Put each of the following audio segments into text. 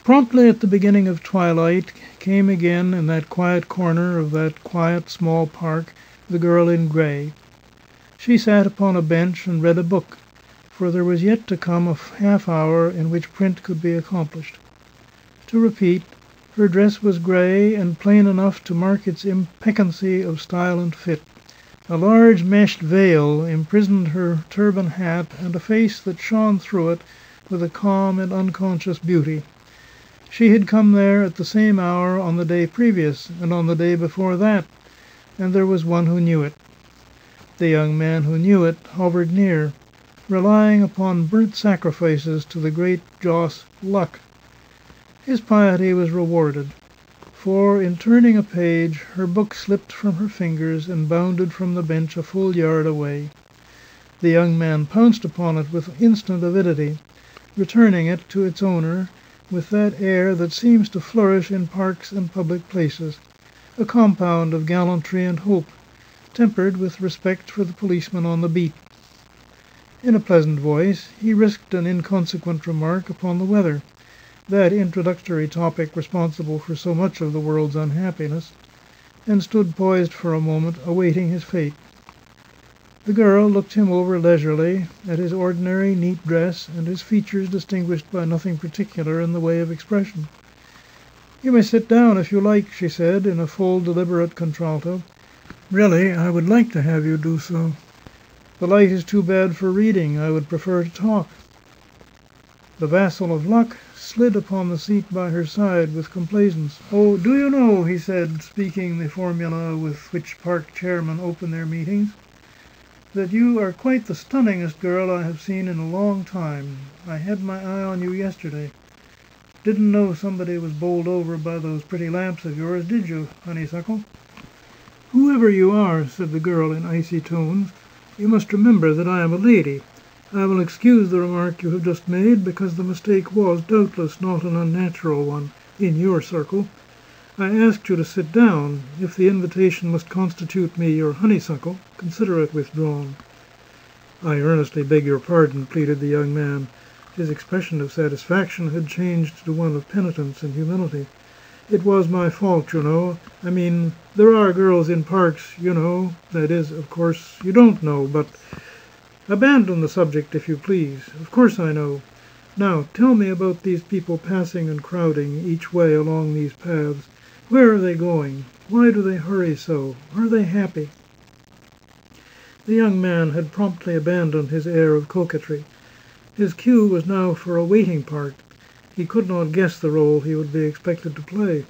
Promptly at the beginning of twilight came again in that quiet corner of that quiet small park the girl in grey. She sat upon a bench and read a book, for there was yet to come a half hour in which print could be accomplished. To repeat, her dress was grey and plain enough to mark its impeccance of style and fit. A large meshed veil imprisoned her turban hat and a face that shone through it with a calm and unconscious beauty. She had come there at the same hour on the day previous, and on the day before that, and there was one who knew it. The young man who knew it hovered near, relying upon burnt sacrifices to the great joss Luck. His piety was rewarded, for, in turning a page, her book slipped from her fingers and bounded from the bench a full yard away. The young man pounced upon it with instant avidity, returning it to its owner with that air that seems to flourish in parks and public places, a compound of gallantry and hope, tempered with respect for the policeman on the beat. In a pleasant voice he risked an inconsequent remark upon the weather, that introductory topic responsible for so much of the world's unhappiness, and stood poised for a moment, awaiting his fate. The girl looked him over leisurely, at his ordinary neat dress and his features distinguished by nothing particular in the way of expression. "You may sit down if you like," she said, in a full, deliberate contralto. "Really, I would like to have you do so." "The light is too bad for reading. I would prefer to talk." The vassal of Luck slid upon the seat by her side with complaisance. "Oh, do you know," he said, speaking the formula with which park chairmen open their meetings, "that you are quite the stunningest girl I have seen in a long time. I had my eye on you yesterday. Didn't know somebody was bowled over by those pretty lamps of yours, did you, honeysuckle?" "Whoever you are," said the girl in icy tones, "you must remember that I am a lady. I will excuse the remark you have just made, because the mistake was, doubtless, not an unnatural one, in your circle. I asked you to sit down. If the invitation must constitute me your honeysuckle, consider it withdrawn." "I earnestly beg your pardon," pleaded the young man. His expression of satisfaction had changed to one of penitence and humility. "It was my fault, you know. I mean, there are girls in parks, you know. That is, of course, you don't know, but abandon the subject, if you please. Of course I know. Now, tell me about these people passing and crowding each way along these paths. Where are they going? Why do they hurry so? Are they happy?" The young man had promptly abandoned his air of coquetry. His cue was now for a waiting part. He could not guess the role he would be expected to play.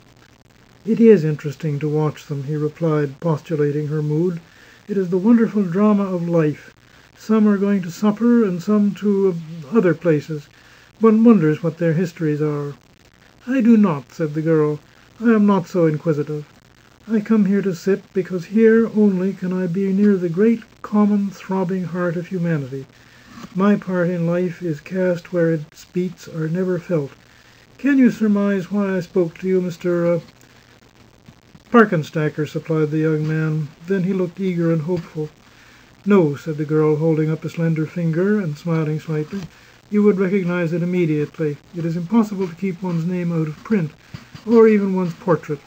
"It is interesting to watch them," he replied, postulating her mood. "It is the wonderful drama of life. Some are going to supper, and some to other places. One wonders what their histories are." "I do not," said the girl. "I am not so inquisitive. I come here to sit, because here only can I be near the great, common, throbbing heart of humanity. My part in life is cast where its beats are never felt. Can you surmise why I spoke to you, Mr. "Parkenstacker," supplied the young man. Then he looked eager and hopeful. "No," said the girl, holding up a slender finger and smiling slightly. "You would recognize it immediately. It is impossible to keep one's name out of print, or even one's portrait.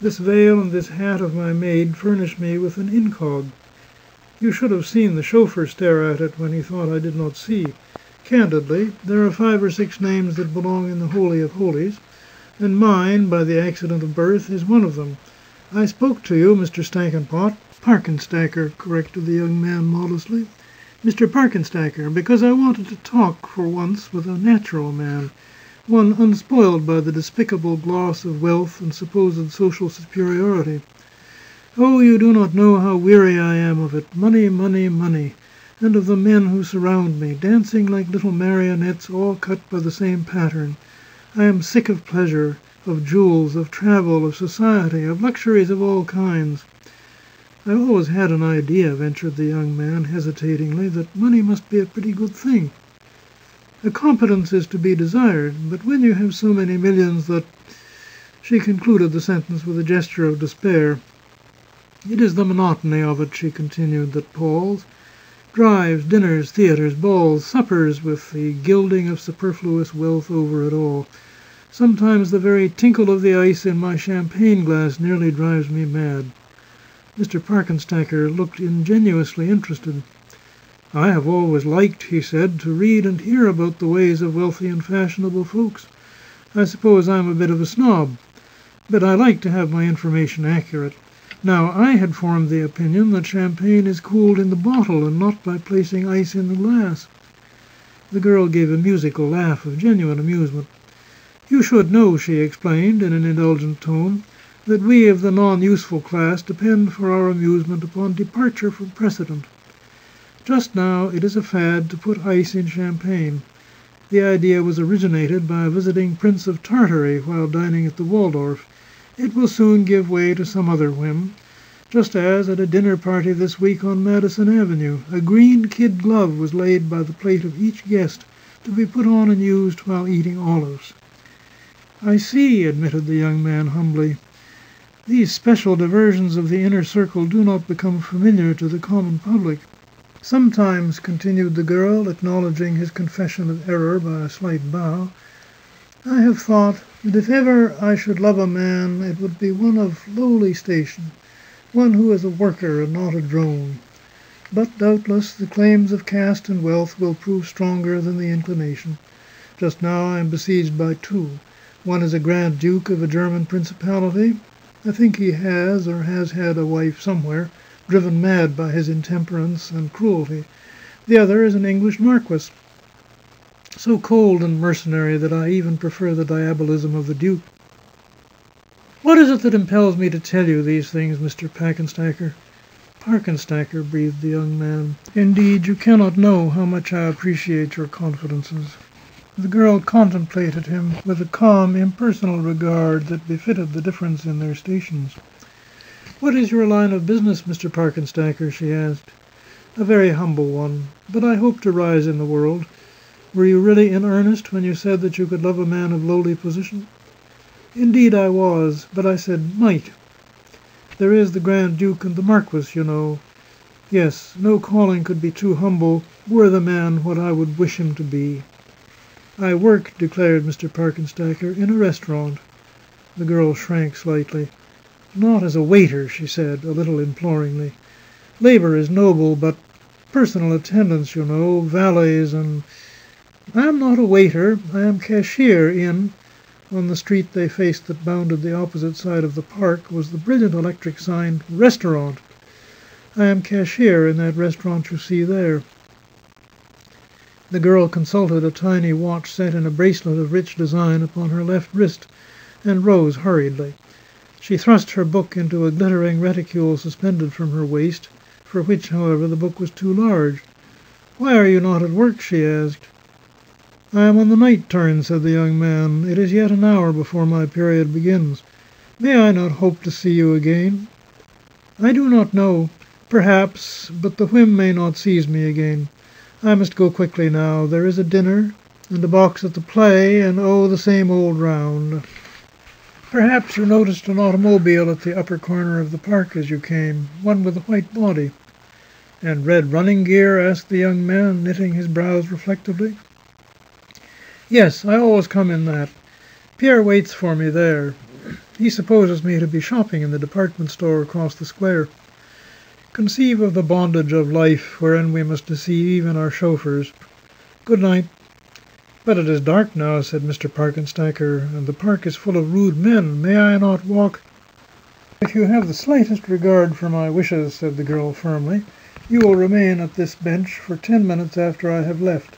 This veil and this hat of my maid furnish me with an incog. You should have seen the chauffeur stare at it when he thought I did not see. Candidly, there are 5 or 6 names that belong in the Holy of Holies, and mine, by the accident of birth, is one of them. I spoke to you, Mr. Stankenpot." "Parkenstacker," corrected the young man modestly. "Mr. Parkenstacker, because I wanted to talk, for once, with a natural man, one unspoiled by the despicable gloss of wealth and supposed social superiority. Oh, you do not know how weary I am of it. Money, money, money, and of the men who surround me, dancing like little marionettes, all cut by the same pattern. I am sick of pleasure, of jewels, of travel, of society, of luxuries of all kinds." "I've always had an idea," ventured the young man, hesitatingly, "that money must be a pretty good thing. A competence is to be desired, but when you have so many millions that—" She concluded the sentence with a gesture of despair. "It is the monotony of it," she continued, "that palls. Drives, dinners, theatres, balls, suppers, with the gilding of superfluous wealth over it all. Sometimes the very tinkle of the ice in my champagne glass nearly drives me mad." Mr. Parkenstacker looked ingenuously interested. "I have always liked," he said, "to read and hear about the ways of wealthy and fashionable folks. I suppose I'm a bit of a snob, but I like to have my information accurate. Now, I had formed the opinion that champagne is cooled in the bottle and not by placing ice in the glass." The girl gave a musical laugh of genuine amusement. "You should know," she explained, in an indulgent tone, "that we of the non-useful class depend for our amusement upon departure from precedent. Just now it is a fad to put ice in champagne. The idea was originated by a visiting Prince of Tartary while dining at the Waldorf. It will soon give way to some other whim, just as at a dinner party this week on Madison Avenue a green kid glove was laid by the plate of each guest, to be put on and used while eating olives." "I see," admitted the young man humbly. "These special diversions of the inner circle do not become familiar to the common public." "Sometimes," continued the girl, acknowledging his confession of error by a slight bow, "I have thought that if ever I should love a man it would be one of lowly station, one who is a worker and not a drone. But doubtless the claims of caste and wealth will prove stronger than the inclination. Just now I am besieged by two. One is a Grand Duke of a German principality. I think he has, or has had, a wife somewhere, driven mad by his intemperance and cruelty. The other is an English marquis, so cold and mercenary that I even prefer the diabolism of the Duke. What is it that impels me to tell you these things, Mr. Parkenstacker?" "Parkenstacker," breathed the young man. "Indeed, you cannot know how much I appreciate your confidences." The girl contemplated him with a calm, impersonal regard that befitted the difference in their stations. "What is your line of business, Mr. Parkenstacker?" she asked. "A very humble one. But I hope to rise in the world. Were you really in earnest when you said that you could love a man of lowly position?" "Indeed I was. But I said might. There is the Grand Duke and the Marquis, you know. Yes, no calling could be too humble, were the man what I would wish him to be." "I work," declared Mr. Parkenstacker, "in a restaurant." The girl shrank slightly. "Not as a waiter," she said, a little imploringly. "Labour is noble, but personal attendants, you know, valets and—" "I am not a waiter. I am cashier in—" On the street they faced that bounded the opposite side of the park was the brilliant electric sign "Restaurant." "I am cashier in that restaurant you see there." The girl consulted a tiny watch set in a bracelet of rich design upon her left wrist, and rose hurriedly. She thrust her book into a glittering reticule suspended from her waist, for which, however, the book was too large. "Why are you not at work?" she asked. "I am on the night turn," said the young man. "It is yet an hour before my period begins. May I not hope to see you again?" "I do not know. Perhaps; but the whim may not seize me again. I must go quickly now. There is a dinner, and a box at the play, and oh, the same old round. Perhaps you noticed an automobile at the upper corner of the park as you came, one with a white body." "And red running gear?" asked the young man, knitting his brows reflectively. "Yes, I always come in that. Pierre waits for me there. He supposes me to be shopping in the department store across the square. Conceive of the bondage of life, wherein we must deceive even our chauffeurs. Good night." "But it is dark now," said Mr. Parkenstacker, "and the park is full of rude men. May I not walk—" "If you have the slightest regard for my wishes," said the girl firmly, "you will remain at this bench for 10 minutes after I have left.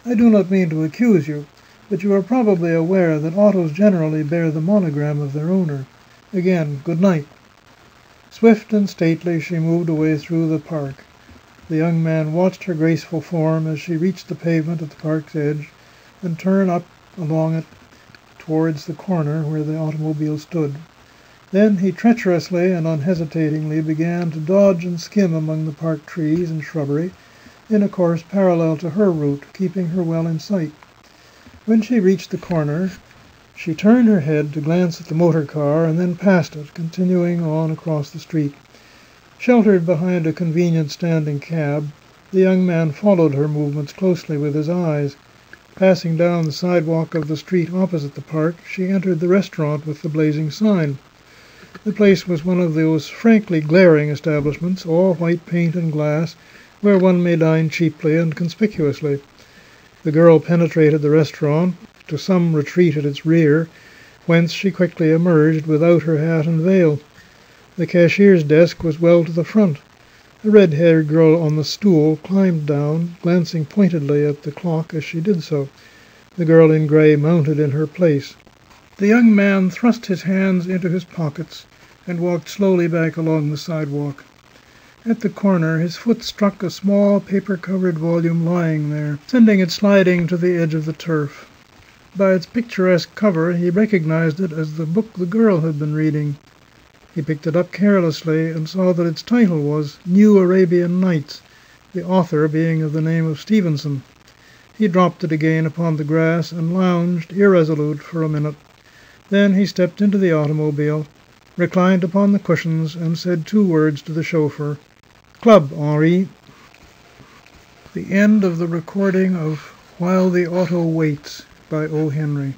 I do not mean to accuse you, but you are probably aware that autos generally bear the monogram of their owner. Again, good night." Swift and stately she moved away through the park. The young man watched her graceful form as she reached the pavement at the park's edge, and turned up along it towards the corner where the automobile stood. Then he treacherously and unhesitatingly began to dodge and skim among the park trees and shrubbery, in a course parallel to her route, keeping her well in sight. When she reached the corner, she turned her head to glance at the motor car, and then passed it, continuing on across the street. Sheltered behind a convenient standing cab, the young man followed her movements closely with his eyes. Passing down the sidewalk of the street opposite the park, she entered the restaurant with the blazing sign. The place was one of those frankly glaring establishments, all white paint and glass, where one may dine cheaply and conspicuously. The girl penetrated the restaurant to some retreat at its rear, whence she quickly emerged without her hat and veil. The cashier's desk was well to the front. A red-haired girl on the stool climbed down, glancing pointedly at the clock as she did so. The girl in gray mounted in her place. The young man thrust his hands into his pockets and walked slowly back along the sidewalk. At the corner his foot struck a small paper-covered volume lying there, sending it sliding to the edge of the turf. By its picturesque cover he recognized it as the book the girl had been reading. He picked it up carelessly and saw that its title was New Arabian Nights, the author being of the name of Stevenson. He dropped it again upon the grass and lounged, irresolute, for a minute. Then he stepped into the automobile, reclined upon the cushions, and said 2 words to the chauffeur. "Club, Henri." The end of the recording of While the Auto Waits by O. Henry.